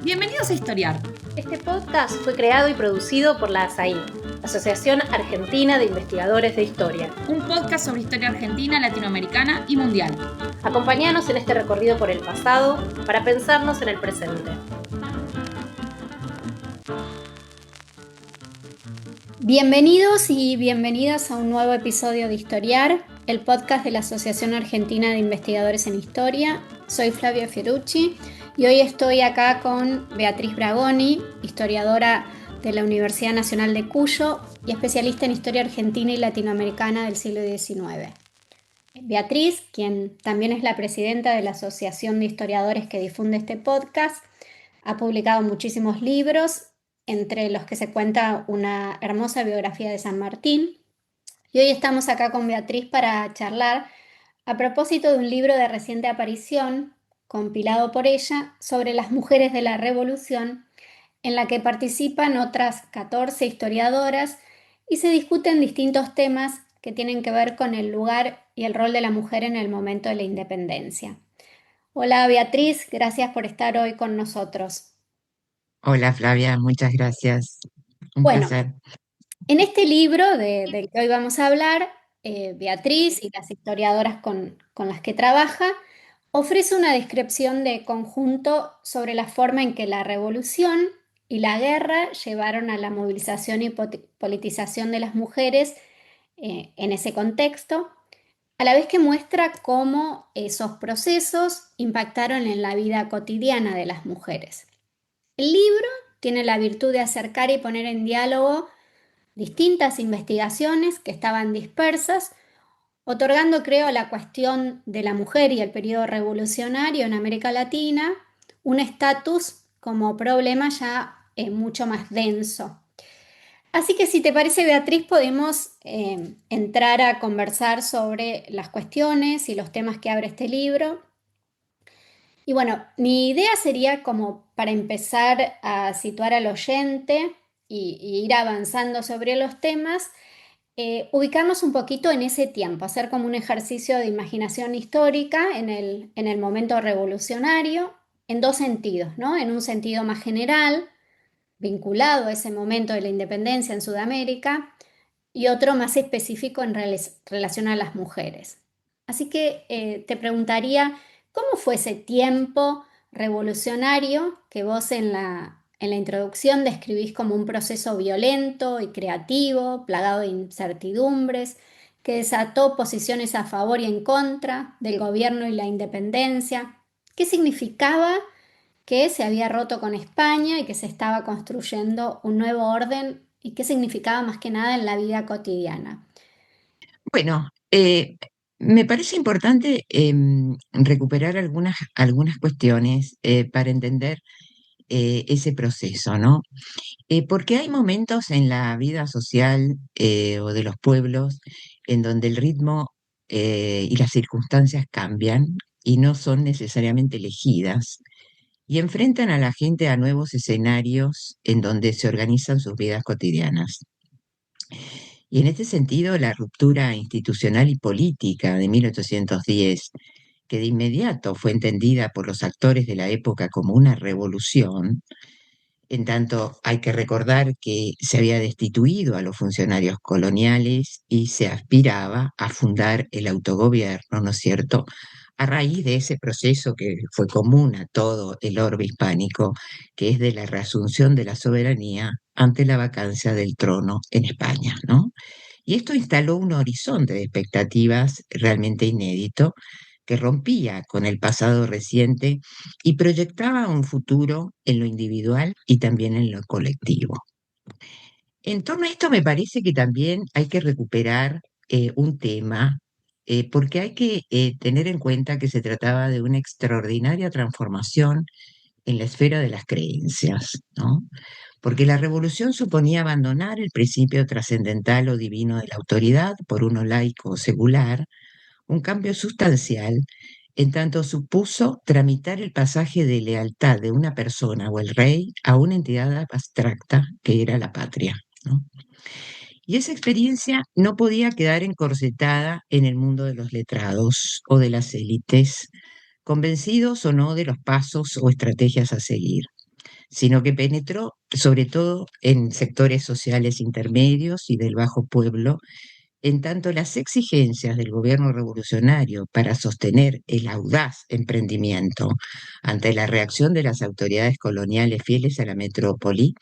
Bienvenidos a Historiar. Este podcast fue creado y producido por la ASAI, Asociación Argentina de Investigadores de Historia. Un podcast sobre historia argentina, latinoamericana y mundial. Acompáñanos en este recorrido por el pasado para pensarnos en el presente. Bienvenidos y bienvenidas a un nuevo episodio de Historiar, el podcast de la Asociación Argentina de Investigadores en Historia. Soy Flavia Fiorucci y hoy estoy acá con Beatriz Bragoni, historiadora de la Universidad Nacional de Cuyo y especialista en historia argentina y latinoamericana del siglo XIX. Beatriz, quien también es la presidenta de la Asociación de Historiadores que difunde este podcast, ha publicado muchísimos libros, entre los que se cuenta una hermosa biografía de San Martín. Y hoy estamos acá con Beatriz para charlar a propósito de un libro de reciente aparición, compilado por ella, sobre las mujeres de la Revolución, en la que participan otras 14 historiadoras y se discuten distintos temas que tienen que ver con el lugar y el rol de la mujer en el momento de la independencia. Hola Beatriz, gracias por estar hoy con nosotros. Hola Flavia, muchas gracias. Un Bueno, placer. en este libro del que hoy vamos a hablar, Beatriz y las historiadoras con las que trabaja ofrece una descripción de conjunto sobre la forma en que la revolución y la guerra llevaron a la movilización y politización de las mujeres en ese contexto, a la vez que muestra cómo esos procesos impactaron en la vida cotidiana de las mujeres. El libro tiene la virtud de acercar y poner en diálogo distintas investigaciones que estaban dispersas, otorgando, creo, a la cuestión de la mujer y el periodo revolucionario en América Latina un estatus como problema ya mucho más denso. Así que si te parece, Beatriz, podemos entrar a conversar sobre las cuestiones y los temas que abre este libro. Y bueno, mi idea sería como para empezar a situar al oyente y ir avanzando sobre los temas, ubicarnos un poquito en ese tiempo, hacer como un ejercicio de imaginación histórica en el momento revolucionario, en dos sentidos, ¿no? En un sentido más general, vinculado a ese momento de la independencia en Sudamérica, y otro más específico en relación a las mujeres. Así que te preguntaría, ¿cómo fue ese tiempo revolucionario que vos en la introducción describís como un proceso violento y creativo, plagado de incertidumbres, que desató posiciones a favor y en contra del gobierno y la independencia? ¿Qué significaba que se había roto con España y que se estaba construyendo un nuevo orden y qué significaba más que nada en la vida cotidiana? Bueno, me parece importante recuperar algunas cuestiones para entender ese proceso, ¿no? Porque hay momentos en la vida social o de los pueblos en donde el ritmo y las circunstancias cambian y no son necesariamente elegidas y enfrentan a la gente a nuevos escenarios en donde se organizan sus vidas cotidianas. Y en este sentido, la ruptura institucional y política de 1810, que de inmediato fue entendida por los actores de la época como una revolución, en tanto hay que recordar que se había destituido a los funcionarios coloniales y se aspiraba a fundar el autogobierno, ¿no es cierto? A raíz de ese proceso que fue común a todo el orbe hispánico, que es de la reasunción de la soberanía ante la vacancia del trono en España, ¿no? Y esto instaló un horizonte de expectativas realmente inédito que rompía con el pasado reciente y proyectaba un futuro en lo individual y también en lo colectivo. En torno a esto me parece que también hay que recuperar un tema, porque hay que tener en cuenta que se trataba de una extraordinaria transformación en la esfera de las creencias, ¿no? Porque la revolución suponía abandonar el principio trascendental o divino de la autoridad por uno laico o secular, un cambio sustancial en tanto supuso tramitar el pasaje de lealtad de una persona o el rey a una entidad abstracta que era la patria, ¿no? Y esa experiencia no podía quedar encorsetada en el mundo de los letrados o de las élites, convencidos o no de los pasos o estrategias a seguir, sino que penetró sobre todo en sectores sociales intermedios y del bajo pueblo, en tanto las exigencias del gobierno revolucionario para sostener el audaz emprendimiento ante la reacción de las autoridades coloniales fieles a la metrópoli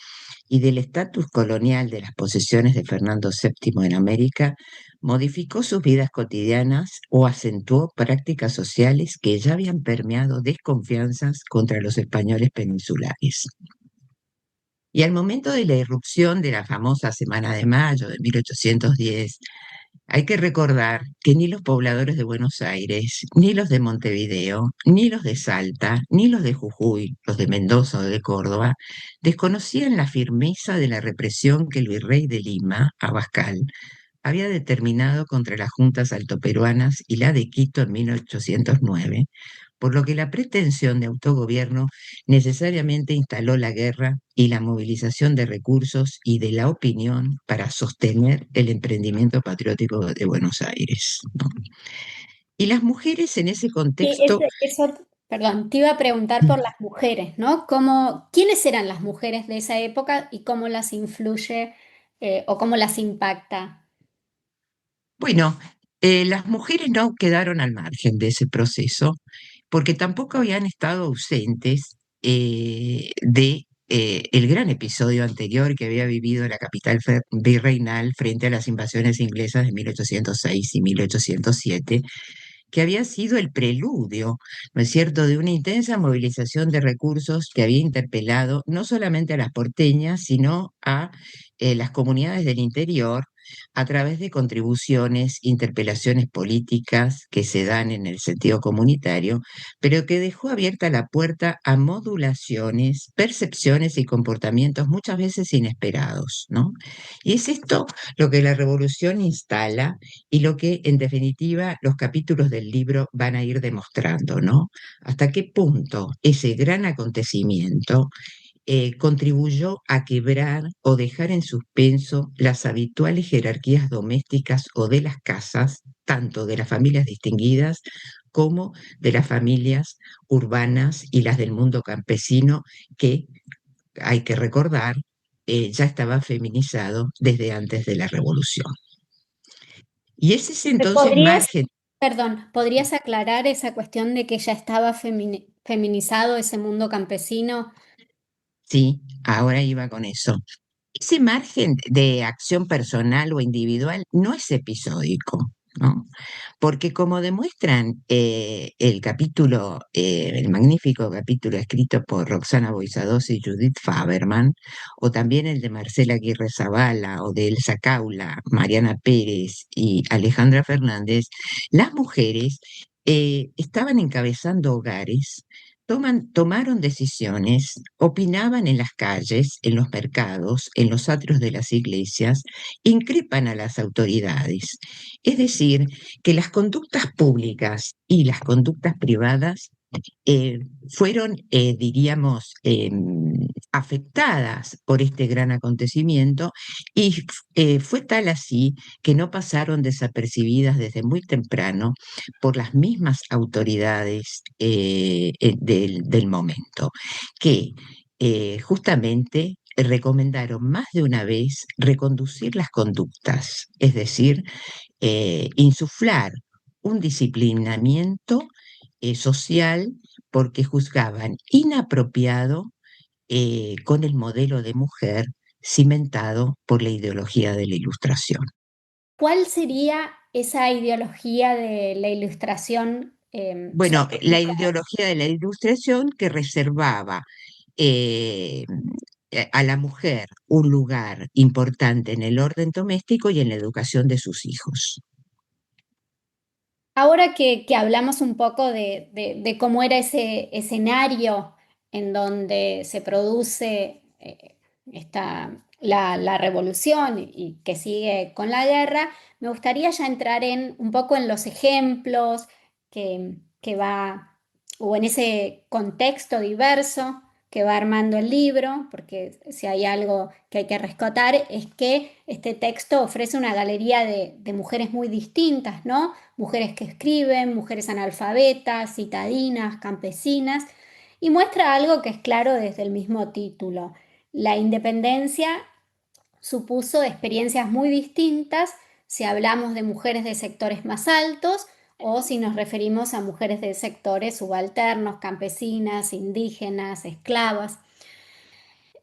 y del estatus colonial de las posesiones de Fernando VII en América, modificó sus vidas cotidianas o acentuó prácticas sociales que ya habían permeado desconfianzas contra los españoles peninsulares. Y al momento de la irrupción de la famosa Semana de Mayo de 1810, hay que recordar que ni los pobladores de Buenos Aires, ni los de Montevideo, ni los de Salta, ni los de Jujuy, los de Mendoza o de Córdoba, desconocían la firmeza de la represión que el virrey de Lima, Abascal, había determinado contra las juntas altoperuanas y la de Quito en 1809, por lo que la pretensión de autogobierno necesariamente instaló la guerra y la movilización de recursos y de la opinión para sostener el emprendimiento patriótico de Buenos Aires, ¿no? Y las mujeres en ese Sí, contexto, perdón, te iba a preguntar por las mujeres, ¿no? ¿Quiénes eran las mujeres de esa época y cómo las influye o cómo las impacta? bueno, las mujeres no quedaron al margen de ese proceso porque tampoco habían estado ausentes de el gran episodio anterior que había vivido la capital virreinal frente a las invasiones inglesas de 1806 y 1807, que había sido el preludio, ¿no es cierto?, de una intensa movilización de recursos que había interpelado no solamente a las porteñas, sino a las comunidades del interior a través de contribuciones, interpelaciones políticas que se dan en el sentido comunitario, pero que dejó abierta la puerta a modulaciones, percepciones y comportamientos muchas veces inesperados, ¿no? Y es esto lo que la revolución instala y lo que, en definitiva, los capítulos del libro van a ir demostrando, ¿no? Hasta qué punto ese gran acontecimiento contribuyó a quebrar o dejar en suspenso las habituales jerarquías domésticas o de las casas, tanto de las familias distinguidas como de las familias urbanas y las del mundo campesino, que hay que recordar, ya estaba feminizado desde antes de la revolución. Y ese es ¿Me entonces ¿Podrías, margen. perdón, podrías aclarar esa cuestión de que ya estaba feminizado ese mundo campesino? Sí, ahora iba con eso. Ese margen de acción personal o individual no es episódico, ¿no? Porque como demuestran el capítulo, el magnífico capítulo escrito por Roxana Boisadoz y Judith Faberman, o también el de Marcela Aguirre Zavala, o de Elsa Caula, Mariana Pérez y Alejandra Fernández, las mujeres estaban encabezando hogares, tomaron decisiones, opinaban en las calles, en los mercados, en los atrios de las iglesias, increpan a las autoridades. Es decir, que las conductas públicas y las conductas privadas eh, fueron, diríamos, afectadas por este gran acontecimiento y fue tal así que no pasaron desapercibidas desde muy temprano por las mismas autoridades del momento, que justamente recomendaron más de una vez reconducir las conductas, es decir, insuflar un disciplinamiento social porque juzgaban inapropiado con el modelo de mujer cimentado por la ideología de la Ilustración. ¿Cuál sería esa ideología de la ilustración Bueno, sobre la mujeres? ideología de la Ilustración que reservaba eh, a la mujer un lugar importante en el orden doméstico y en la educación de sus hijos. Ahora que hablamos un poco de cómo era ese escenario en donde se produce la revolución y que sigue con la guerra, me gustaría ya entrar un poco en los ejemplos que va, o en ese contexto diverso que va armando el libro, porque si hay algo que hay que rescatar es que este texto ofrece una galería de mujeres muy distintas, ¿no? Mujeres que escriben, mujeres analfabetas, citadinas, campesinas, y muestra algo que es claro desde el mismo título. La independencia supuso experiencias muy distintas si hablamos de mujeres de sectores más altos o si nos referimos a mujeres de sectores subalternos, campesinas, indígenas, esclavas.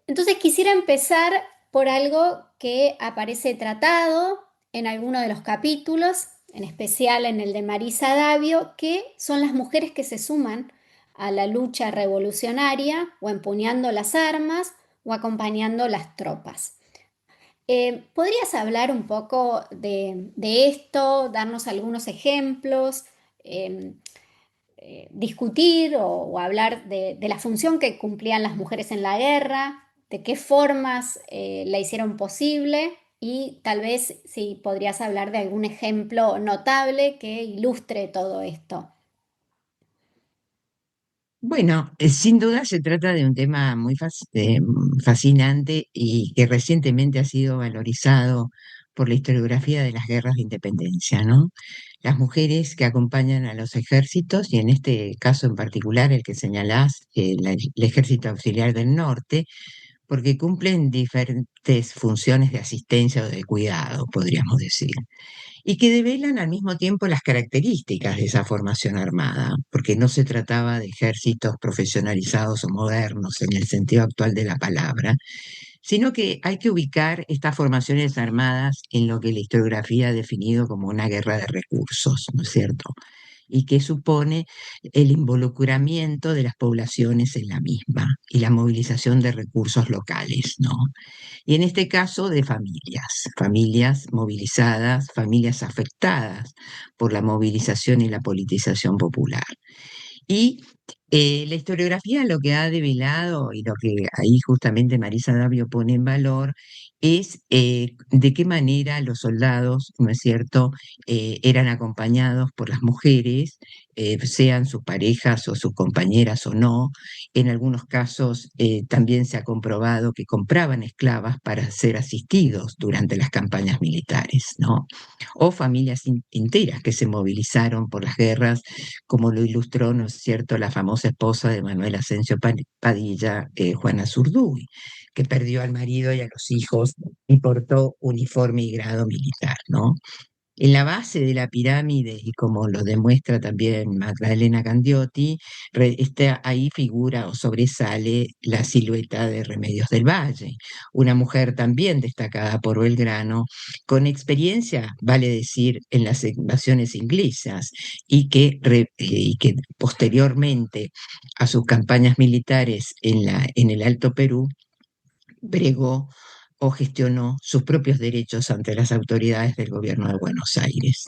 Entonces quisiera empezar por algo que aparece tratado en alguno de los capítulos, en especial en el de Marisa Davio, que son las mujeres que se suman a la lucha revolucionaria o empuñando las armas o acompañando las tropas. ¿Podrías hablar un poco de esto, darnos algunos ejemplos, eh, discutir o hablar de la función que cumplían las mujeres en la guerra, de qué formas la hicieron posible y tal vez si podrías hablar de algún ejemplo notable que ilustre todo esto? Bueno, sin duda se trata de un tema muy fascinante y que recientemente ha sido valorizado por la historiografía de las guerras de independencia, ¿no? Las mujeres que acompañan a los ejércitos, y en este caso en particular el que señalás, el Ejército Auxiliar del Norte, porque cumplen diferentes funciones de asistencia o de cuidado, podríamos decir, y que develan al mismo tiempo las características de esa formación armada, porque no se trataba de ejércitos profesionalizados o modernos en el sentido actual de la palabra, sino que hay que ubicar estas formaciones armadas en lo que la historiografía ha definido como una guerra de recursos, ¿no es cierto? Y que supone el involucramiento de las poblaciones en la misma y la movilización de recursos locales, ¿no? Y en este caso de familias, familias movilizadas, familias afectadas por la movilización y la politización popular. Y la historiografía lo que ha develado y lo que ahí justamente Marisa Davio pone en valor es de qué manera los soldados, ¿no es cierto?, eran acompañados por las mujeres, sean sus parejas o sus compañeras o no. En algunos casos también se ha comprobado que compraban esclavas para ser asistidos durante las campañas militares, ¿no? O familias enteras que se movilizaron por las guerras, como lo ilustró, ¿no es cierto?, la famosa esposa de Manuel Asensio Padilla, Juana Zurduy, que perdió al marido y a los hijos y portó uniforme y grado militar, ¿no? En la base de la pirámide, y como lo demuestra también Magdalena Candioti, ahí figura o sobresale la silueta de Remedios del Valle, una mujer también destacada por Belgrano, con experiencia, vale decir, en las invasiones inglesas, y que posteriormente a sus campañas militares en el Alto Perú, bregó o gestionó sus propios derechos ante las autoridades del gobierno de Buenos Aires.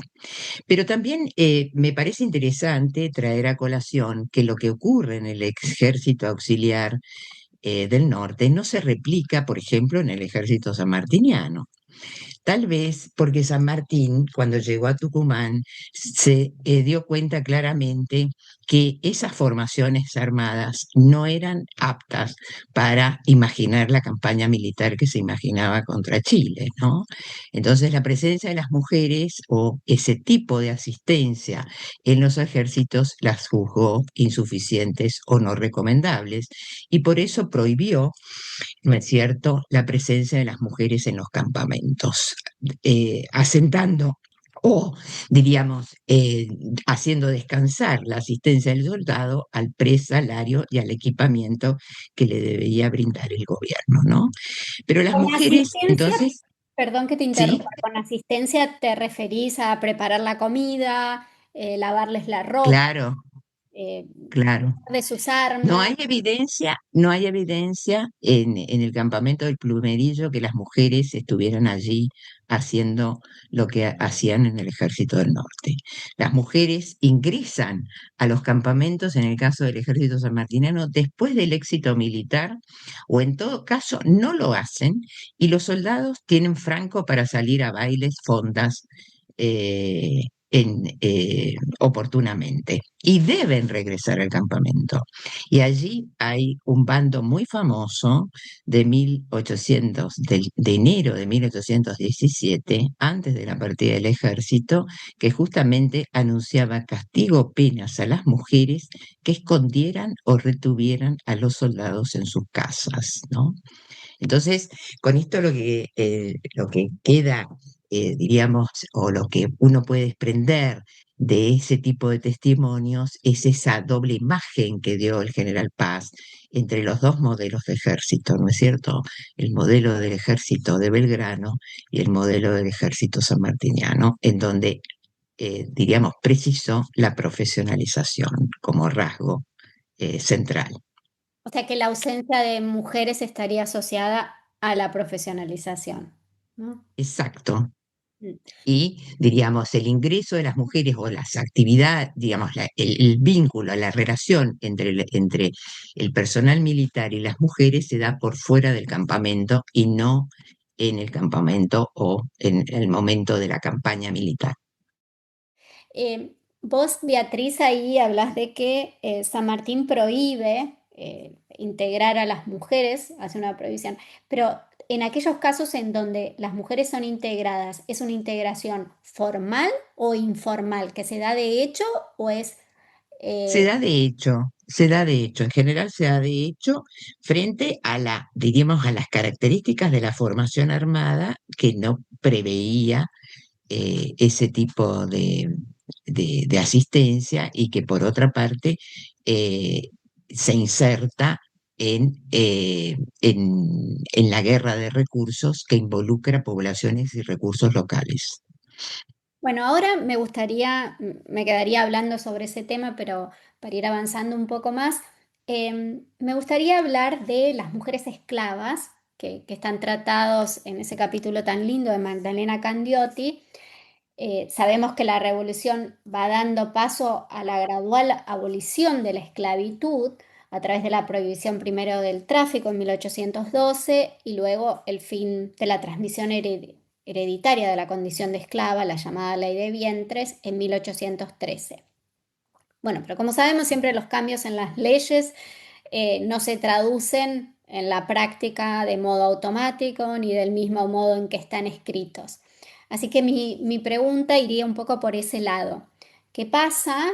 Pero también me parece interesante traer a colación que lo que ocurre en el ejército auxiliar del norte no se replica, por ejemplo, en el ejército sanmartiniano. Tal vez porque San Martín, cuando llegó a Tucumán, se dio cuenta claramente que esas formaciones armadas no eran aptas para imaginar la campaña militar que se imaginaba contra Chile, ¿no? Entonces la presencia de las mujeres o ese tipo de asistencia en los ejércitos las juzgó insuficientes o no recomendables y por eso prohibió, ¿no es cierto?, la presencia de las mujeres en los campamentos, asentando o, diríamos, haciendo descansar la asistencia del soldado al presalario y al equipamiento que le debería brindar el gobierno, ¿no? Pero las Con mujeres, asistencia, entonces, perdón que te sí, interrumpa, con asistencia te referís a preparar la comida, lavarles la ropa, claro, eh, claro. de sus No armas. hay evidencia, no hay evidencia en el campamento del Plumerillo que las mujeres estuvieran allí haciendo lo que hacían en el Ejército del Norte. Las mujeres ingresan a los campamentos, en el caso del Ejército sanmartiniano, después del éxito militar, o en todo caso no lo hacen, y los soldados tienen franco para salir a bailes, fondas, oportunamente y deben regresar al campamento. Y allí hay un bando muy famoso de 1800, de enero de 1817, antes de la partida del ejército, que justamente anunciaba castigo penas a las mujeres que escondieran o retuvieran a los soldados en sus casas, ¿no? Entonces, con esto lo que queda, diríamos, o lo que uno puede desprender de ese tipo de testimonios es esa doble imagen que dio el general Paz entre los dos modelos de ejército, ¿no es cierto? El modelo del ejército de Belgrano y el modelo del ejército sanmartiniano, en donde, diríamos, precisó la profesionalización como rasgo, central. O sea que la ausencia de mujeres estaría asociada a la profesionalización, ¿no? Exacto. Mm. Y, diríamos, el ingreso de las mujeres o las actividades, digamos, el vínculo, la relación entre el personal militar y las mujeres se da por fuera del campamento y no en el campamento o en el momento de la campaña militar. Vos, Beatriz, ahí hablas de que San Martín prohíbe integrar a las mujeres, hace una prohibición, pero en aquellos casos en donde las mujeres son integradas, ¿es una integración formal o informal, que se da de hecho o es... Se eh, da de hecho, se da de hecho, en general se da de hecho frente a diríamos, a las características de la formación armada que no preveía ese tipo de asistencia y que por otra parte eh, se inserta en la guerra de recursos que involucra poblaciones y recursos locales. Bueno, ahora me gustaría, me quedaría hablando sobre ese tema, pero para ir avanzando un poco más, me gustaría hablar de las mujeres esclavas que están tratados en ese capítulo tan lindo de Magdalena Candioti. Sabemos que la revolución va dando paso a la gradual abolición de la esclavitud a través de la prohibición primero del tráfico en 1812 y luego el fin de la transmisión hereditaria de la condición de esclava, la llamada ley de vientres, en 1813. Bueno, pero como sabemos, siempre los cambios en las leyes no se traducen en la práctica de modo automático ni del mismo modo en que están escritos. Así que mi pregunta iría un poco por ese lado. ¿Qué pasa?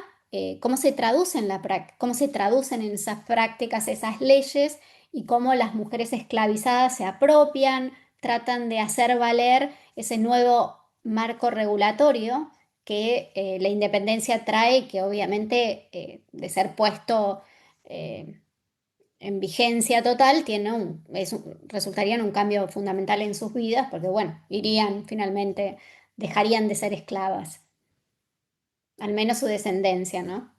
¿Cómo se traducen cómo se traducen en esas prácticas esas leyes y cómo las mujeres esclavizadas se apropian, tratan de hacer valer ese nuevo marco regulatorio que la independencia trae y que obviamente de ser puesto eh, en vigencia total resultaría en un cambio fundamental en sus vidas porque bueno, irían finalmente, dejarían de ser esclavas, al menos su descendencia, ¿no?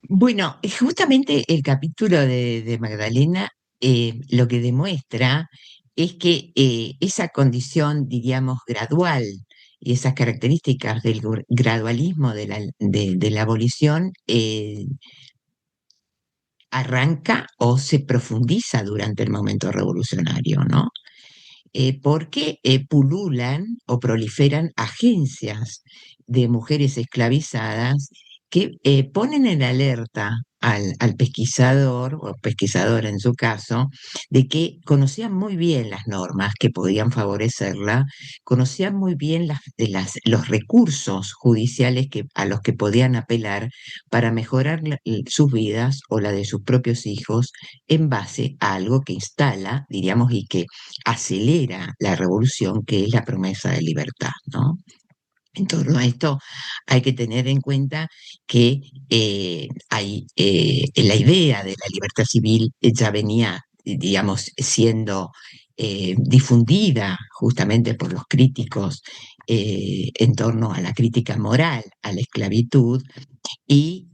Bueno, justamente el capítulo de Magdalena lo que demuestra es que esa condición, diríamos, gradual y esas características del gradualismo de la abolición arranca o se profundiza durante el momento revolucionario, ¿no? Porque pululan o proliferan agencias de mujeres esclavizadas que ponen en alerta al pesquisador o pesquisadora en su caso, de que conocían muy bien las normas que podían favorecerla, conocían muy bien los recursos judiciales a los que podían apelar para mejorar sus vidas o la de sus propios hijos en base a algo que instala, diríamos, y que acelera la revolución, que es la promesa de libertad, ¿no? En torno a esto hay que tener en cuenta que la idea de la libertad civil ya venía, digamos, siendo difundida justamente por los críticos en torno a la crítica moral a la esclavitud y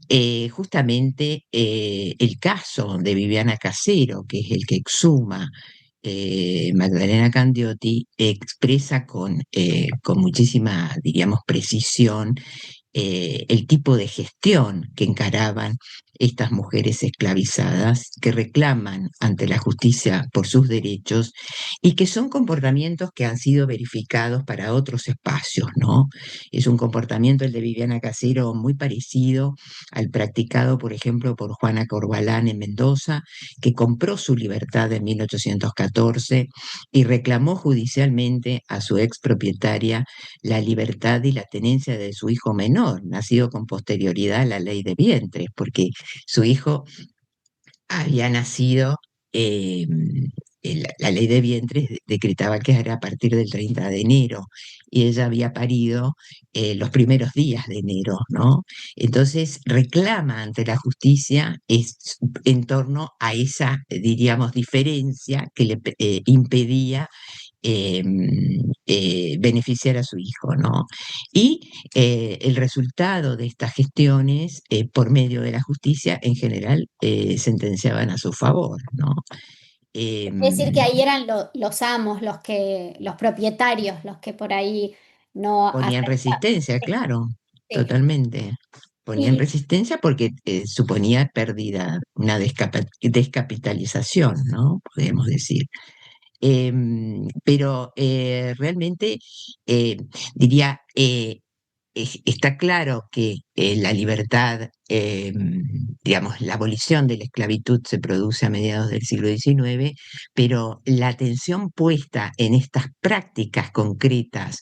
justamente el caso de Viviana Casero, que es el que exhuma Magdalena Candioti, expresa con muchísima, diríamos, precisión el tipo de gestión que encaraban estas mujeres esclavizadas que reclaman ante la justicia por sus derechos y que son comportamientos que han sido verificados para otros espacios, ¿no? Es un comportamiento, el de Viviana Casero, muy parecido al practicado, por ejemplo, por Juana Corbalán en Mendoza, que compró su libertad en 1814 y reclamó judicialmente a su expropietaria la libertad y la tenencia de su hijo menor, nacido con posterioridad a la ley de vientres, porque su hijo había nacido, eh, la ley de vientres decretaba que era a partir del 30 de enero y ella había parido los primeros días de enero, ¿no? Entonces reclama ante la justicia en torno a esa, diríamos, diferencia que le impedía eh, beneficiar a su hijo, ¿no? Y el resultado de estas gestiones, por medio de la justicia, en general, sentenciaban a su favor, ¿no? Eh, Es decir, que ahí eran los amos, los propietarios, los que por ahí no Ponían aceptaban. resistencia, claro, Sí. totalmente. Ponían Y resistencia porque suponía pérdida, una descapitalización, ¿no? Podemos decir. Pero realmente eh, diría, está claro que la libertad, digamos, la abolición de la esclavitud se produce a mediados del siglo XIX, pero la atención puesta en estas prácticas concretas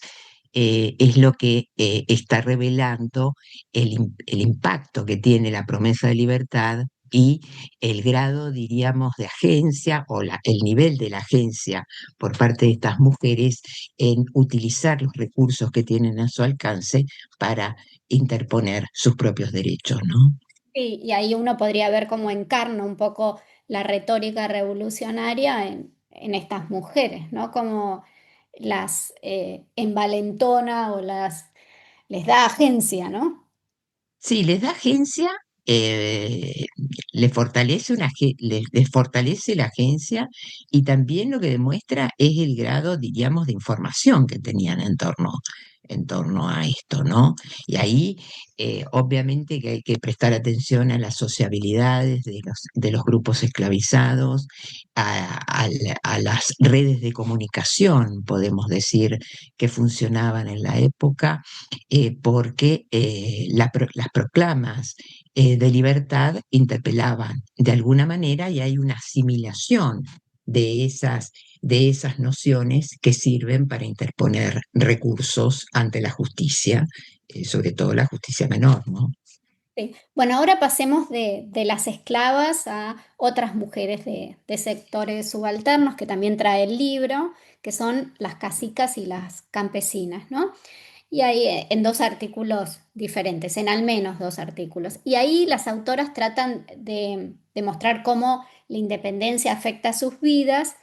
es lo que está revelando el impacto que tiene la promesa de libertad y el grado, diríamos, de agencia o el nivel de la agencia por parte de estas mujeres en utilizar los recursos que tienen a su alcance para interponer sus propios derechos, ¿no? sí, y ahí uno podría ver cómo encarna un poco la retórica revolucionaria en estas mujeres, ¿no? Cómo las envalentona o les da agencia, ¿no? Sí, les da agencia, eh, les fortalece la agencia y también lo que demuestra es el grado, diríamos, de información que tenían en torno a esto, ¿no? Y ahí, obviamente que hay que prestar atención a las sociabilidades de los grupos esclavizados, a las redes de comunicación, podemos decir, que funcionaban en la época porque las proclamas de libertad interpelaban de alguna manera y hay una asimilación de esas nociones que sirven para interponer recursos ante la justicia, sobre todo la justicia menor, ¿no? Sí. Bueno, ahora pasemos de las esclavas a otras mujeres de sectores subalternos que también trae el libro, que son las casicas y las campesinas, ¿no? Y ahí en dos artículos diferentes, en al menos dos artículos. Y ahí las autoras tratan de mostrar cómo la independencia afecta sus vidas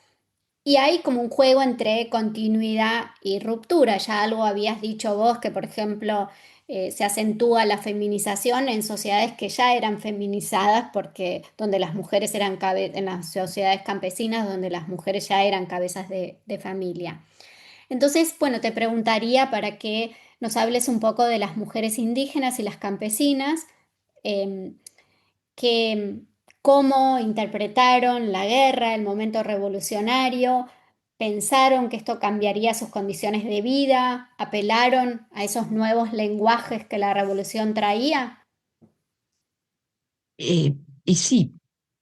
y hay como un juego entre continuidad y ruptura. Ya algo habías dicho vos que, por ejemplo, se acentúa la feminización en sociedades que ya eran feminizadas, porque donde las mujeres eran en las sociedades campesinas, donde las mujeres ya eran cabezas de familia. Entonces, bueno, te preguntaría para que nos hables un poco de las mujeres indígenas y las campesinas, em, que cómo interpretaron la guerra, el momento revolucionario, pensaron que esto cambiaría sus condiciones de vida, apelaron a esos nuevos lenguajes que la revolución traía. Eh, y sí,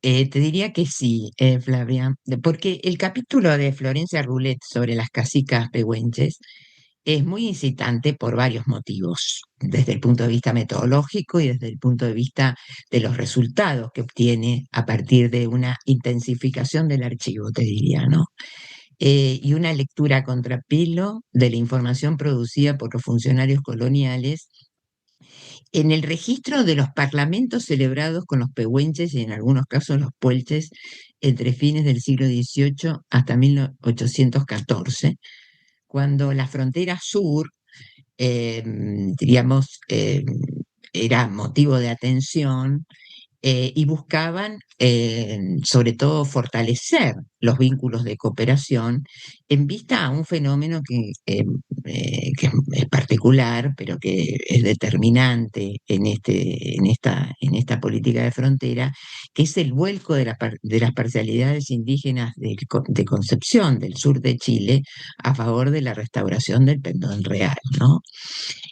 te diría que sí, Flavia, porque el capítulo de Florencia Roulet sobre las casicas pehuenches es muy incitante por varios motivos, desde el punto de vista metodológico y desde el punto de vista de los resultados que obtiene a partir de una intensificación del archivo, te diría, ¿no? Y una lectura a contrapelo de la información producida por los funcionarios coloniales en el registro de los parlamentos celebrados con los pehuenches y en algunos casos los puelches entre fines del siglo XVIII hasta 1814, cuando la frontera sur, eh, diríamos, era motivo de atención y buscaban, sobre todo, fortalecer los vínculos de cooperación en vista a un fenómeno que es particular, pero que es determinante en esta política de frontera, que es el vuelco de las parcialidades indígenas de Concepción, del sur de Chile, a favor de la restauración del pendón real, ¿no?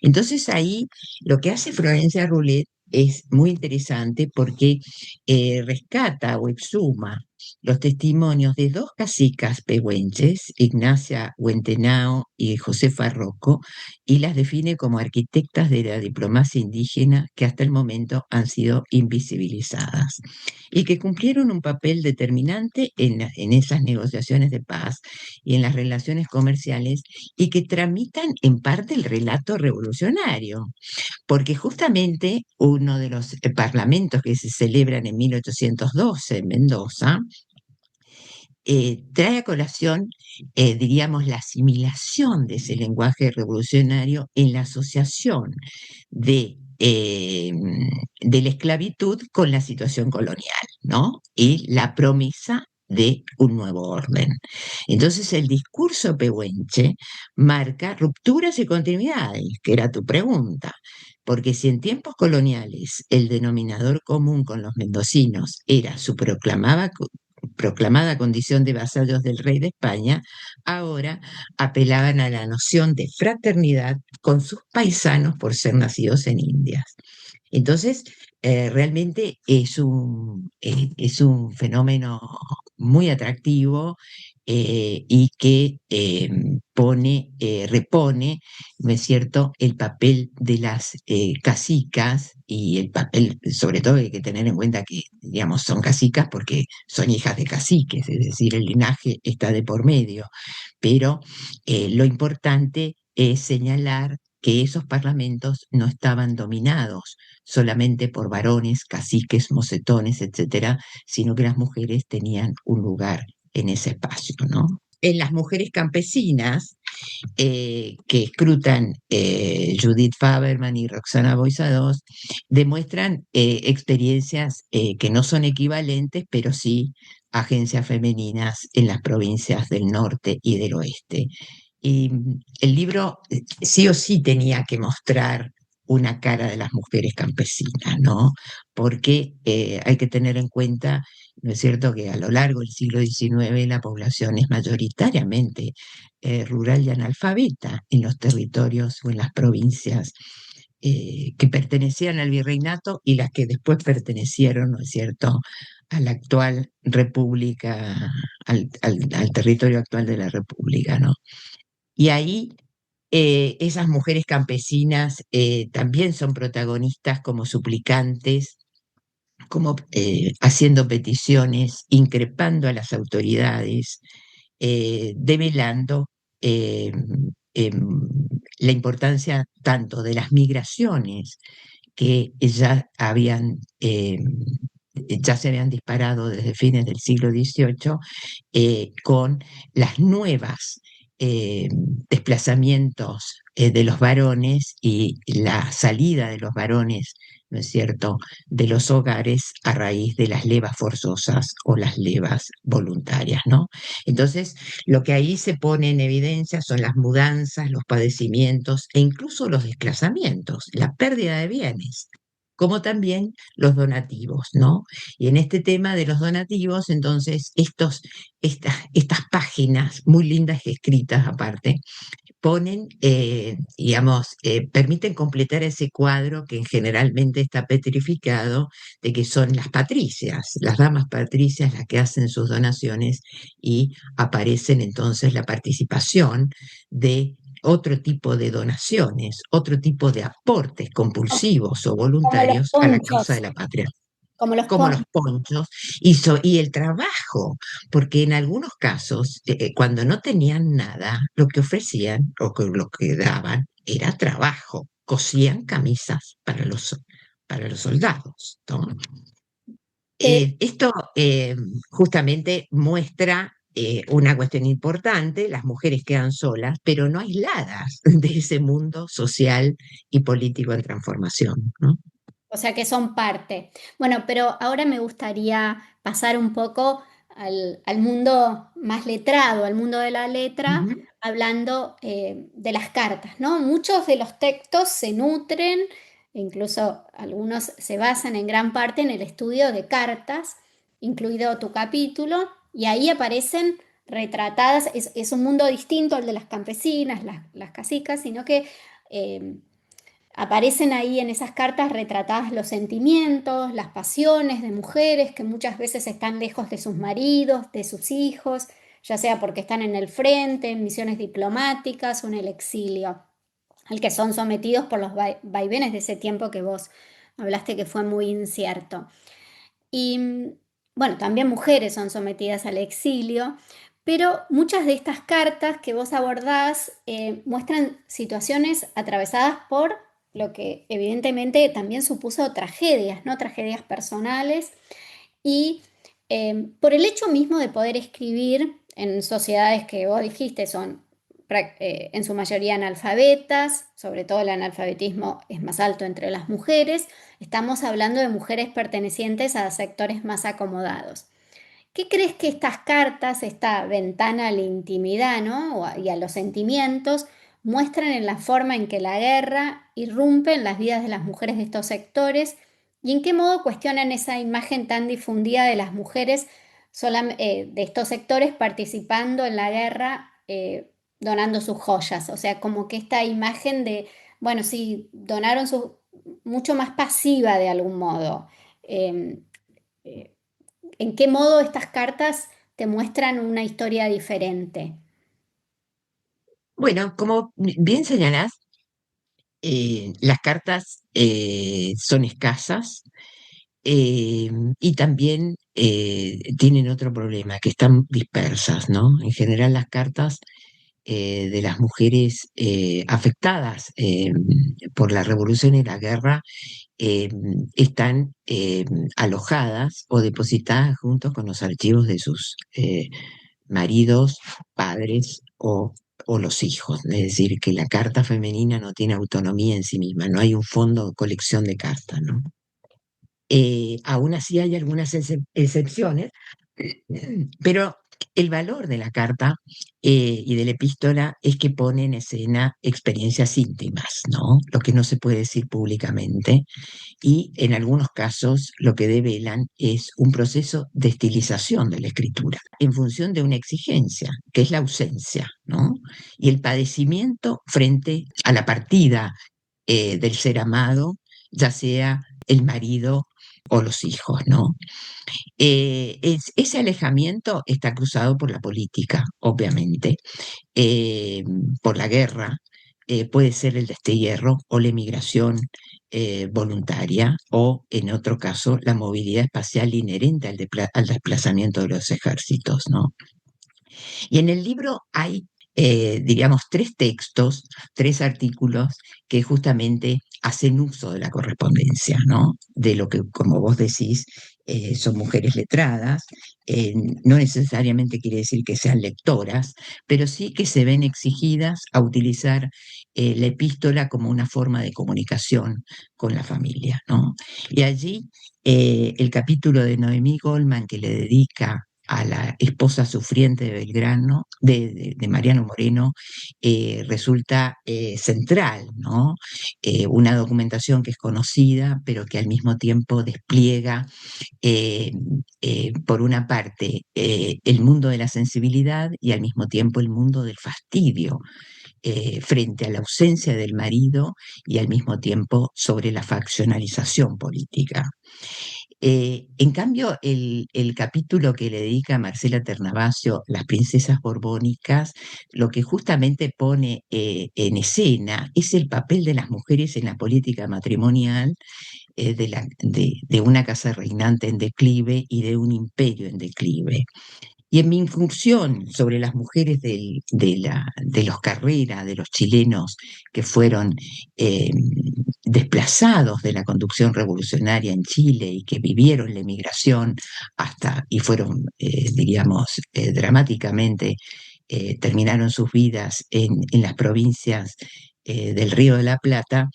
Entonces ahí lo que hace Florencia Roulet es muy interesante porque rescata o exhuma los testimonios de dos cacicas pehuenches, Ignacia Huentenao y Josefa Rocco, y las define como arquitectas de la diplomacia indígena que hasta el momento han sido invisibilizadas y que cumplieron un papel determinante en esas negociaciones de paz y en las relaciones comerciales y que tramitan en parte el relato revolucionario, porque justamente uno de los parlamentos que se celebran en 1812 en Mendoza trae a colación, diríamos, la asimilación de ese lenguaje revolucionario en la asociación de la esclavitud con la situación colonial, ¿no? Y la promesa de un nuevo orden. Entonces el discurso pehuenche marca rupturas y continuidades, que era tu pregunta, porque si en tiempos coloniales el denominador común con los mendocinos era su proclamada condición de vasallos del rey de España, ahora apelaban a la noción de fraternidad con sus paisanos por ser nacidos en Indias. Entonces, realmente es un fenómeno muy atractivo y que repone, ¿no es cierto?, el papel de las cacicas y el papel, sobre todo hay que tener en cuenta que, digamos, son cacicas porque son hijas de caciques, es decir, el linaje está de por medio, pero lo importante es señalar que esos parlamentos no estaban dominados solamente por varones, caciques, mocetones, etcétera, sino que las mujeres tenían un lugar en ese espacio, ¿no? En las mujeres campesinas, que escrutan Judith Faberman y Roxana Boisados, demuestran experiencias que no son equivalentes, pero sí agencias femeninas en las provincias del norte y del oeste. Y el libro sí o sí tenía que mostrar una cara de las mujeres campesinas, ¿no? Porque hay que tener en cuenta, ¿no es cierto?, que a lo largo del siglo XIX la población es mayoritariamente rural y analfabeta en los territorios o en las provincias que pertenecían al virreinato y las que después pertenecieron, ¿no es cierto?, a la actual república, al territorio actual de la república, ¿no? Y ahí esas mujeres campesinas también son protagonistas como suplicantes, como haciendo peticiones, increpando a las autoridades, develando eh, em, la importancia tanto de las migraciones que ya se habían disparado desde fines del siglo XVIII, con las nuevas desplazamientos de los varones y la salida de los varones, ¿no es cierto?, de los hogares a raíz de las levas forzosas o las levas voluntarias, ¿no? Entonces, lo que ahí se pone en evidencia son las mudanzas, los padecimientos e incluso los desplazamientos, la pérdida de bienes, como también los donativos, ¿no? Y en este tema de los donativos, entonces, estas páginas muy lindas escritas aparte, ponen, digamos, permiten completar ese cuadro que generalmente está petrificado de que son las patricias, las damas patricias las que hacen sus donaciones y aparecen entonces la participación de otro tipo de donaciones, otro tipo de aportes compulsivos o Como los voluntarios a la causa de ponchos, la patria, como los como los ponchos. ponchos y el trabajo, porque en algunos casos, cuando no tenían nada, lo que ofrecían o lo que daban era trabajo, cosían camisas para los soldados, ¿no? Esto justamente muestra una cuestión importante: las mujeres quedan solas, pero no aisladas de ese mundo social y político en transformación, ¿no? O sea que son parte. Bueno, pero ahora me gustaría pasar un poco al mundo más letrado, al mundo de la letra, Ujú. hablando de las cartas, ¿no? Muchos de los textos se nutren, e incluso algunos se basan en gran parte en el estudio de cartas, incluido tu capítulo, y ahí aparecen retratadas, es un mundo distinto al de las campesinas, las casicas, sino que eh, aparecen ahí en esas cartas retratadas los sentimientos, las pasiones de mujeres que muchas veces están lejos de sus maridos, de sus hijos, ya sea porque están en el frente, en misiones diplomáticas o en el exilio, al que son sometidos por los vaivenes de ese tiempo que vos hablaste que fue muy incierto. Y bueno, también mujeres son sometidas al exilio, pero muchas de estas cartas que vos abordás muestran situaciones atravesadas por lo que evidentemente también supuso tragedias, ¿no? Tragedias personales y por el hecho mismo de poder escribir en sociedades que vos dijiste son en su mayoría analfabetas, sobre todo el analfabetismo es más alto entre las mujeres, estamos hablando de mujeres pertenecientes a sectores más acomodados. ¿Qué crees que estas cartas, esta ventana a la intimidad, ¿no? Y a los sentimientos, muestran en la forma en que la guerra irrumpe en las vidas de las mujeres de estos sectores y en qué modo cuestionan esa imagen tan difundida de las mujeres de estos sectores participando en la guerra, donando sus joyas? O sea, como que esta imagen de, bueno, sí, donaron mucho más pasiva de algún modo. Em, eh, ¿En qué modo estas cartas te muestran una historia diferente? Bueno, como bien señalás, las cartas son escasas, y también tienen otro problema, que están dispersas, ¿no? En general las cartas de las mujeres afectadas por la revolución y la guerra eh, están alojadas o depositadas junto con los archivos de sus maridos, padres o los hijos. Es decir, que la carta femenina no tiene autonomía en sí misma, no hay un fondo de colección de cartas, ¿no? Aún así hay algunas excepciones, pero el valor de la carta y de la epístola es que pone en escena experiencias íntimas, ¿no? Lo que no se puede decir públicamente, y en algunos casos lo que develan es un proceso de estilización de la escritura en función de una exigencia, que es la ausencia, ¿no? Y el padecimiento frente a la partida del ser amado, ya sea el marido o los hijos, ¿no? Ese alejamiento está cruzado por la política, obviamente, eh, por la guerra, puede ser el destierro o la emigración voluntaria o, en otro caso, la movilidad espacial inherente al desplazamiento de los ejércitos, ¿no? Y en el libro hay, diríamos, tres textos, tres artículos que justamente hacen uso de la correspondencia, ¿no? De lo que, como vos decís, son mujeres letradas, no necesariamente quiere decir que sean lectoras, pero sí que se ven exigidas a utilizar la epístola como una forma de comunicación con la familia, ¿no? Y allí el capítulo de Noemí Goldman que le dedica a la esposa sufriente de Belgrano, de Mariano Moreno, resulta central, ¿no? Una documentación que es conocida, pero que al mismo tiempo despliega, eh, por una parte, el mundo de la sensibilidad y al mismo tiempo el mundo del fastidio. Frente a la ausencia del marido y al mismo tiempo sobre la faccionalización política. En cambio, el capítulo que le dedica a Marcela Ternavasio, Las princesas borbónicas, lo que justamente pone en escena es el papel de las mujeres en la política matrimonial de una casa reinante en declive y de un imperio en declive. Y en mi incursión sobre las mujeres de los Carrera, de los chilenos que fueron eh, desplazados de la conducción revolucionaria en Chile y que vivieron la emigración y fueron, diríamos, dramáticamente, terminaron sus vidas en las provincias del Río de la Plata,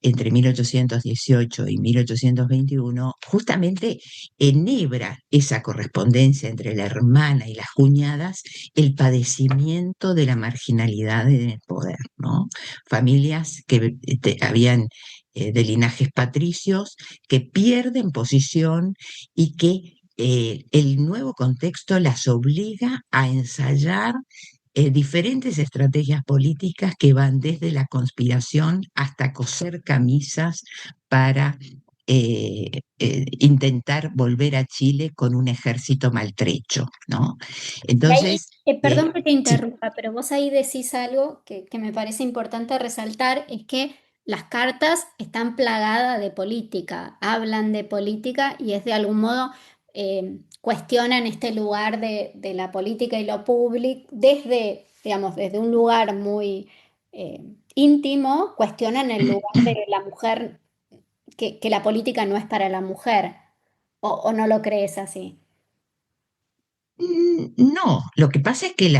entre 1818 y 1821, justamente enhebra esa correspondencia entre la hermana y las cuñadas, el padecimiento de la marginalidad en el poder, ¿no? Familias que habían de linajes patricios, que pierden posición y que el nuevo contexto las obliga a ensayar diferentes estrategias políticas que van desde la conspiración hasta coser camisas para intentar volver a Chile con un ejército maltrecho, ¿no? Y ahí, Entonces, perdón que te sí, interrumpa, pero vos ahí decís algo que me parece importante resaltar, es que las cartas están plagadas de política, hablan de política y es de algún modo cuestionan este lugar de la política y lo público desde, digamos, desde un lugar muy íntimo, cuestionan el lugar de la mujer, que la política no es para la mujer, o no lo crees así. no, lo que pasa es que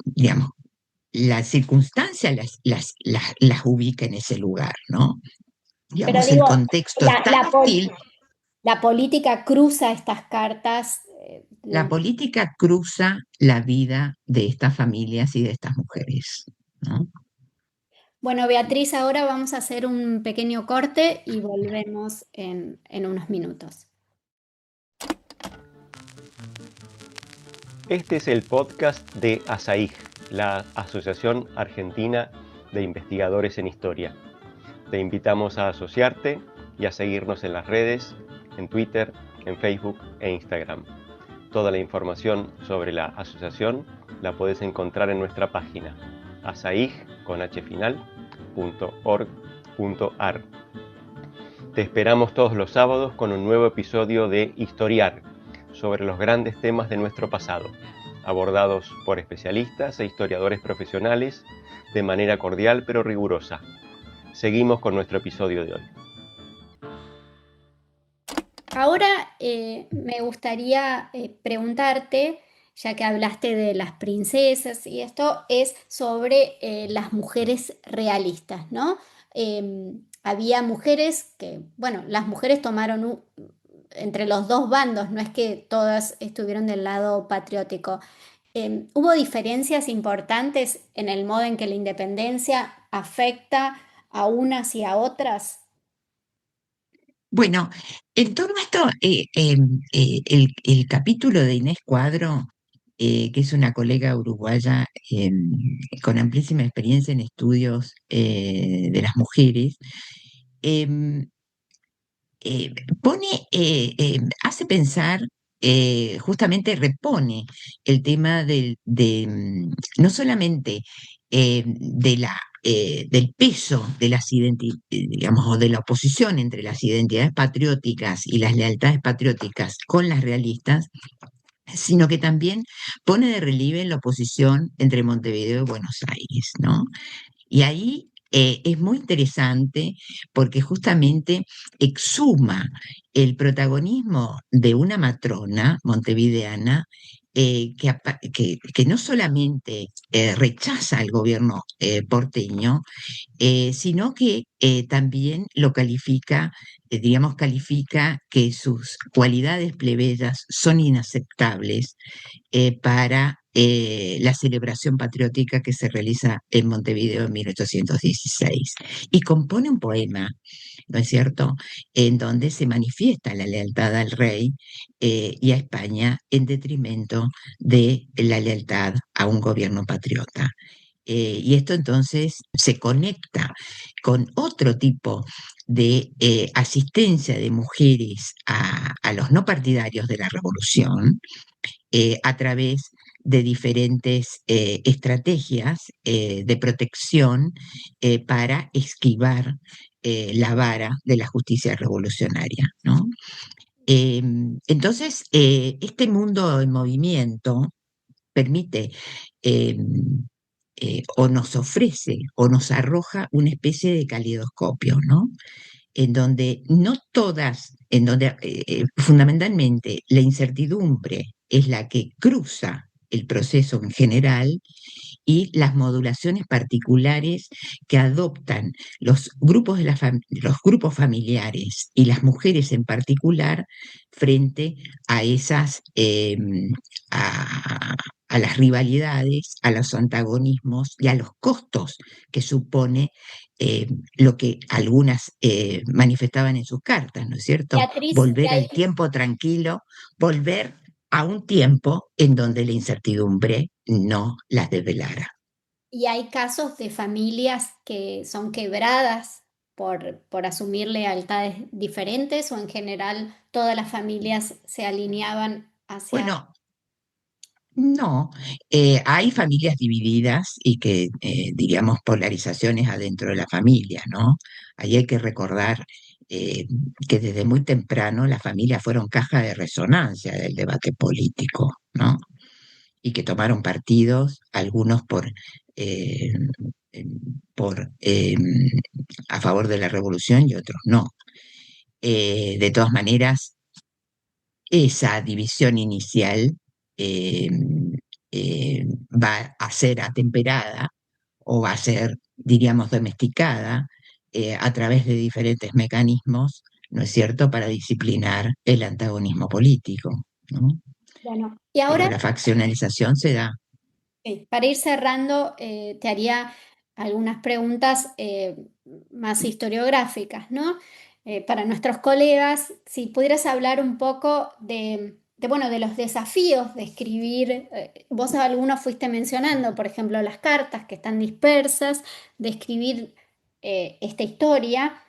digamos, la circunstancia las ubica en ese lugar, ¿no? Pero Digamos, el digo, contexto es la, tan la, pol- hostil. la política cruza estas cartas. La política cruza la vida de estas familias y de estas mujeres, ¿no? Bueno, Beatriz, ahora vamos a hacer un pequeño corte y volvemos en unos minutos. Este es el podcast de ASAIG, la Asociación Argentina de Investigadores en Historia. Te invitamos a asociarte y a seguirnos en las redes, en Twitter, en Facebook e Instagram. Toda la información sobre la asociación la puedes encontrar en nuestra página asaig.org.ar. Te esperamos todos los sábados con un nuevo episodio de Historiar, sobre los grandes temas de nuestro pasado, abordados por especialistas e historiadores profesionales de manera cordial pero rigurosa. Seguimos con nuestro episodio de hoy. Ahora me gustaría preguntarte, ya que hablaste de las princesas y esto es sobre las mujeres realistas, ¿no? Había mujeres que, bueno, las mujeres tomaron entre los dos bandos, no es que todas estuvieron del lado patriótico. ¿Hubo diferencias importantes en el modo en que la independencia afecta a unas y a otras? Bueno, en torno a esto, el capítulo de Inés Cuadro, que es una colega uruguaya con amplísima experiencia en estudios de las mujeres, em, pone, hace pensar, justamente repone el tema no solamente del peso de las digamos, o de la oposición entre las identidades patrióticas y las lealtades patrióticas con las realistas, sino que también pone de relieve la oposición entre Montevideo y Buenos Aires, ¿no? Y ahí es muy interesante porque justamente exhuma el protagonismo de una matrona montevideana, que no solamente rechaza al gobierno porteño, sino que también lo califica, digamos, califica que sus cualidades plebeyas son inaceptables para la celebración patriótica que se realiza en Montevideo en 1816. Y compone un poema, ¿no es cierto?, en donde se manifiesta la lealtad al rey y a España en detrimento de la lealtad a un gobierno patriota. Y esto entonces se conecta con otro tipo de asistencia de mujeres a los no partidarios de la revolución, a través de diferentes estrategias de protección para esquivar la vara de la justicia revolucionaria, ¿no? Entonces, este mundo en movimiento permite eh, o nos ofrece o nos arroja una especie de caleidoscopio, ¿no? En donde no todas, en donde fundamentalmente la incertidumbre es la que cruza el proceso en general y las modulaciones particulares que adoptan los grupos, los grupos familiares y las mujeres en particular frente a esas, a, a las rivalidades, a los antagonismos y a los costos que supone lo que algunas manifestaban en sus cartas, ¿no es cierto? Beatriz, Volver al tiempo tranquilo, volver a un tiempo en donde la incertidumbre no las develara. y hay casos de familias que son quebradas por asumir lealtades diferentes o en general todas las familias se alineaban hacia... Bueno, no, hay familias divididas y que, diríamos, polarizaciones adentro de la familia, ¿no? Ahí hay que recordar eh, que desde muy temprano las familias fueron caja de resonancia del debate político, ¿no? Y que tomaron partidos, algunos eh, por a favor de la revolución y otros no. De todas maneras, esa división inicial eh, va a ser atemperada o va a ser, diríamos, domesticada a través de diferentes mecanismos, ¿no es cierto?, para disciplinar el antagonismo político, ¿no? Bueno, y Pero ahora la faccionalización se da. para ir cerrando, te haría algunas preguntas más historiográficas, ¿no? Para nuestros colegas, si pudieras hablar un poco bueno, de los desafíos de escribir, vos algunos fuiste mencionando, por ejemplo, las cartas que están dispersas, de escribir esta historia.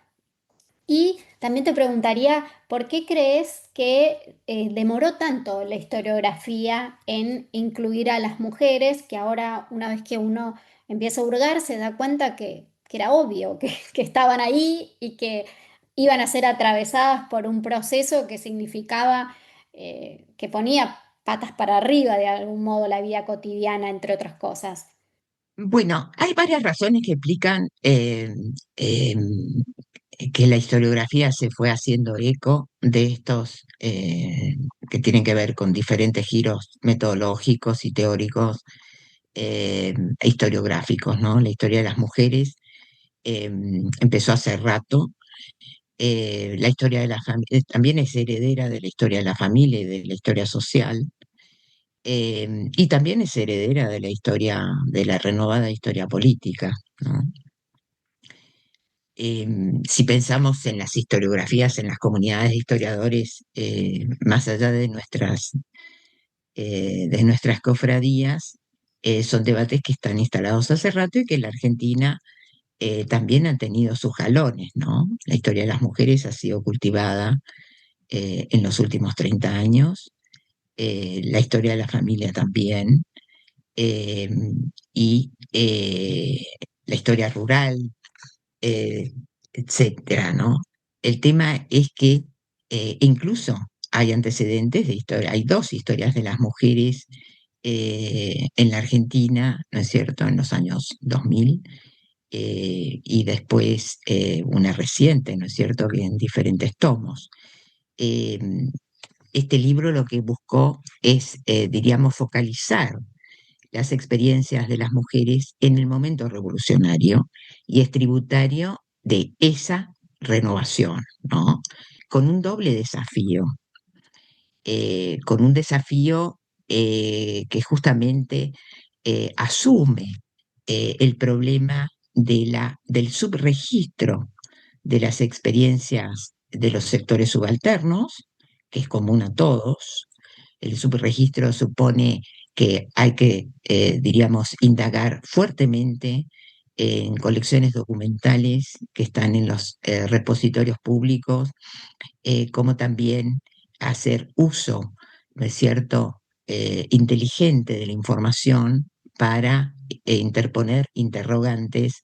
Y también te preguntaría, ¿por qué crees que demoró tanto la historiografía en incluir a las mujeres, que ahora, una vez que uno empieza a hurgar, se da cuenta que era obvio, que estaban ahí y que iban a ser atravesadas por un proceso que significaba, que ponía patas para arriba de algún modo la vida cotidiana, entre otras cosas? Bueno, hay varias razones que explican que la historiografía se fue haciendo eco de estos que tienen que ver con diferentes giros metodológicos y teóricos e historiográficos, ¿no? La historia de las mujeres eh, empezó hace rato. La historia de la familia también es heredera de la historia de la familia y de la historia social. Y también es heredera de la historia, de la renovada historia política, ¿no? Si pensamos en las historiografías, en las comunidades de historiadores, más allá de nuestras cofradías, son debates que están instalados hace rato y que en la Argentina también han tenido sus jalones, ¿no? La historia de las mujeres ha sido cultivada en los últimos 30 años, la historia de la familia también, eh, y la historia rural, eh, etcétera, ¿no? El tema es que incluso hay antecedentes de historia, hay dos historias de las mujeres en la Argentina, ¿no es cierto?, en los años 2000, y después una reciente, ¿no es cierto?, que en diferentes tomos. Eh, este libro lo que buscó es, diríamos, focalizar las experiencias de las mujeres en el momento revolucionario y es tributario de esa renovación, ¿no? Con un doble desafío, con un desafío que justamente asume el problema del subregistro de las experiencias de los sectores subalternos, que es común a todos. El subregistro supone que hay que, diríamos, indagar fuertemente en colecciones documentales que están en los repositorios públicos, como también hacer uso, ¿no es cierto?, inteligente de la información para interponer interrogantes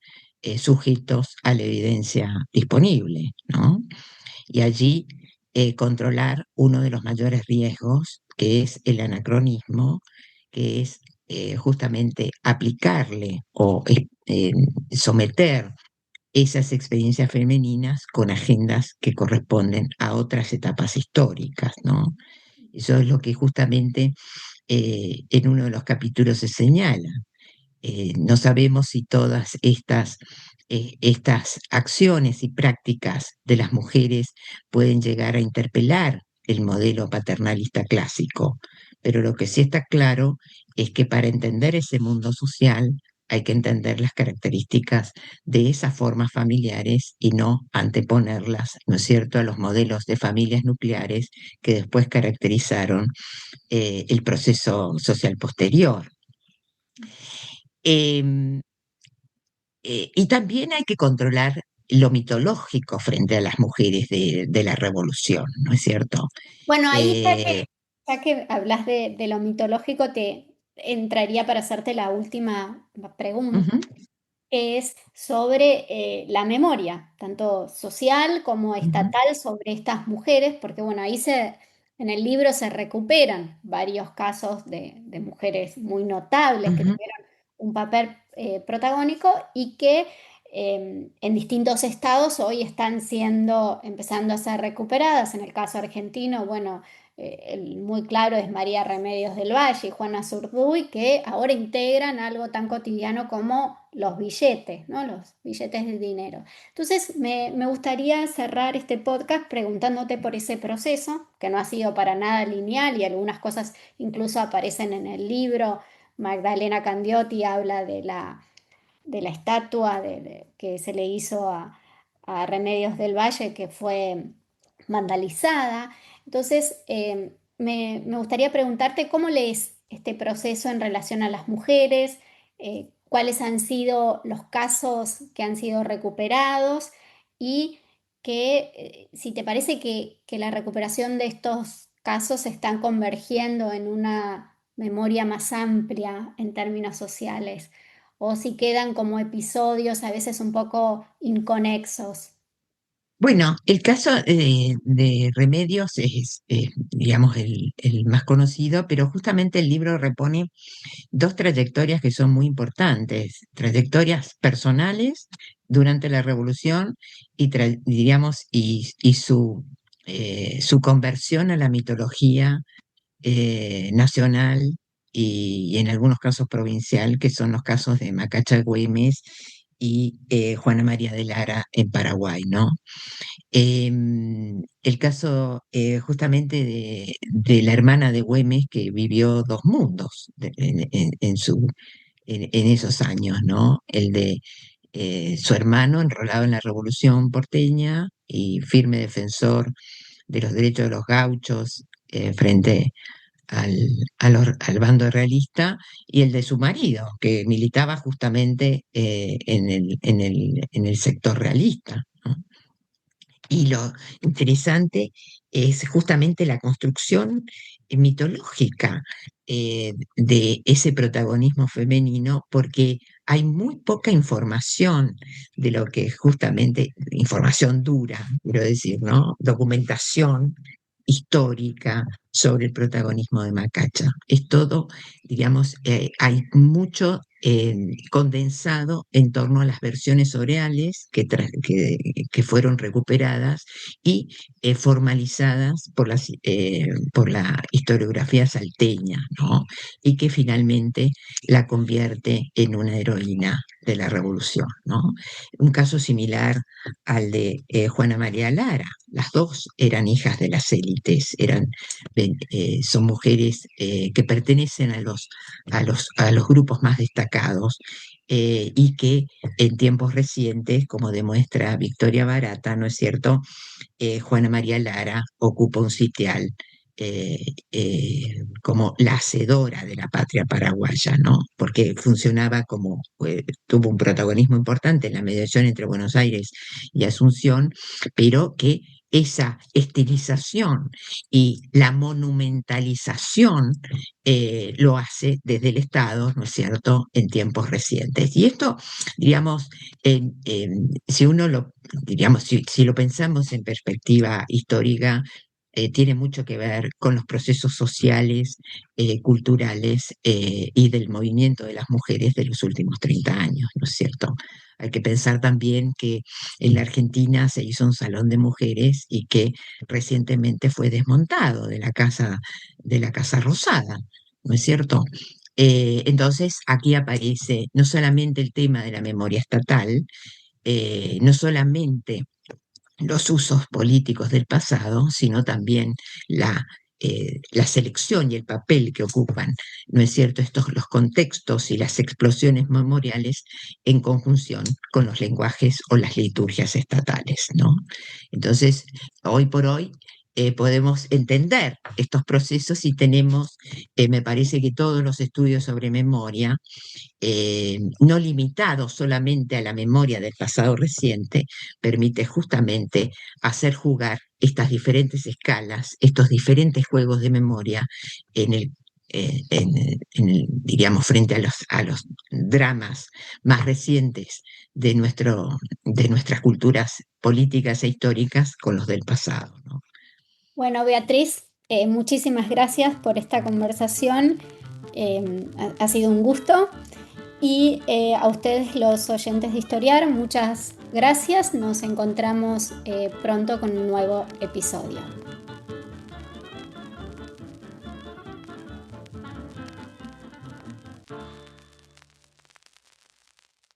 sujetos a la evidencia disponible, ¿no? Y allí controlar uno de los mayores riesgos, que es el anacronismo, que es justamente aplicarle o someter esas experiencias femeninas con agendas que corresponden a otras etapas históricas, ¿no? Eso es lo que justamente en uno de los capítulos se señala. No sabemos si todas estas acciones y prácticas de las mujeres pueden llegar a interpelar el modelo paternalista clásico, pero lo que sí está claro es que para entender ese mundo social hay que entender las características de esas formas familiares y no anteponerlas, ¿no es cierto?, a los modelos de familias nucleares que después caracterizaron el proceso social posterior. Em, y también hay que controlar lo mitológico frente a las mujeres de la revolución, ¿no es cierto? Bueno, ahí Eh, ya que hablas de lo mitológico, te entraría para hacerte la última pregunta, ujú, que es sobre la memoria, tanto social como ujú, estatal, sobre estas mujeres, porque bueno, en el libro se recuperan varios casos de mujeres muy notables que ujú. tuvieron un papel protagónico y que en distintos estados hoy están empezando a ser recuperadas. En el caso argentino, bueno, el muy claro es María Remedios del Valle y Juana Zurduy, que ahora integran algo tan cotidiano como los billetes, ¿no? Los billetes de dinero. Entonces, me gustaría cerrar este podcast preguntándote por ese proceso, que no ha sido para nada lineal y algunas cosas incluso aparecen en el libro. Magdalena Candioti habla de la estatua que se le hizo a Remedios del Valle, que fue vandalizada. Entonces, me gustaría preguntarte cómo lees este proceso en relación a las mujeres, cuáles han sido los casos que han sido recuperados y si te parece que la recuperación de estos casos están convergiendo en una memoria más amplia en términos sociales o si quedan como episodios a veces un poco inconexos. Bueno, el caso de Remedios es, digamos, el más conocido, pero justamente el libro repone dos trayectorias que son muy importantes, trayectorias personales durante la Revolución y, diríamos, su conversión a la mitología nacional y en algunos casos provincial, que son los casos de Macacha Güemes y Juana María de Lara en Paraguay, ¿no? El caso justamente de la hermana de Güemes que vivió dos mundos en esos años, ¿no? El de su hermano enrolado en la Revolución porteña y firme defensor de los derechos de los gauchos frente al, al bando realista, y el de su marido, que militaba justamente en el sector realista, ¿no? Y lo interesante es justamente la construcción mitológica de ese protagonismo femenino, porque hay muy poca información de lo que es justamente información dura, quiero decir, ¿no? Documentación histórica sobre el protagonismo de Macacha. Es todo, digamos, hay mucho condensado en torno a las versiones orales que fueron recuperadas y formalizadas por la historiografía salteña, ¿no? Y que finalmente la convierte en una heroína de la revolución, ¿no? Un caso similar al de Juana María Lara. Las dos eran hijas de las élites, son mujeres que pertenecen a los grupos más destacados y que en tiempos recientes, como demuestra Victoria Barata, ¿no es cierto? Juana María Lara ocupa un sitial eh, como la hacedora de la patria paraguaya, ¿no? Porque funcionaba tuvo un protagonismo importante en la mediación entre Buenos Aires y Asunción, pero que esa estilización y la monumentalización lo hace desde el Estado, ¿no es cierto?, en tiempos recientes. Y esto, digamos, si uno digamos, si lo pensamos en perspectiva histórica, tiene mucho que ver con los procesos sociales, culturales y del movimiento de las mujeres de los últimos 30 años, ¿no es cierto? Hay que pensar también que en la Argentina se hizo un salón de mujeres y que recientemente fue desmontado de la Casa Rosada, ¿no es cierto? Entonces, aquí aparece no solamente el tema de la memoria estatal, no solamente los usos políticos del pasado, sino también la selección y el papel que ocupan, ¿no es cierto?, los contextos y las explosiones memoriales en conjunción con los lenguajes o las liturgias estatales, ¿no? Entonces, hoy por hoy podemos entender estos procesos y tenemos, me parece que todos los estudios sobre memoria, no limitado solamente a la memoria del pasado reciente, permite justamente hacer jugar estas diferentes escalas, estos diferentes juegos de memoria en diríamos, frente a los dramas más recientes de nuestras culturas políticas e históricas con los del pasado, ¿no? Bueno, Beatriz, muchísimas gracias por esta conversación. Ha sido un gusto. Y a ustedes los oyentes de Historiar, muchas gracias. Nos encontramos pronto con un nuevo episodio.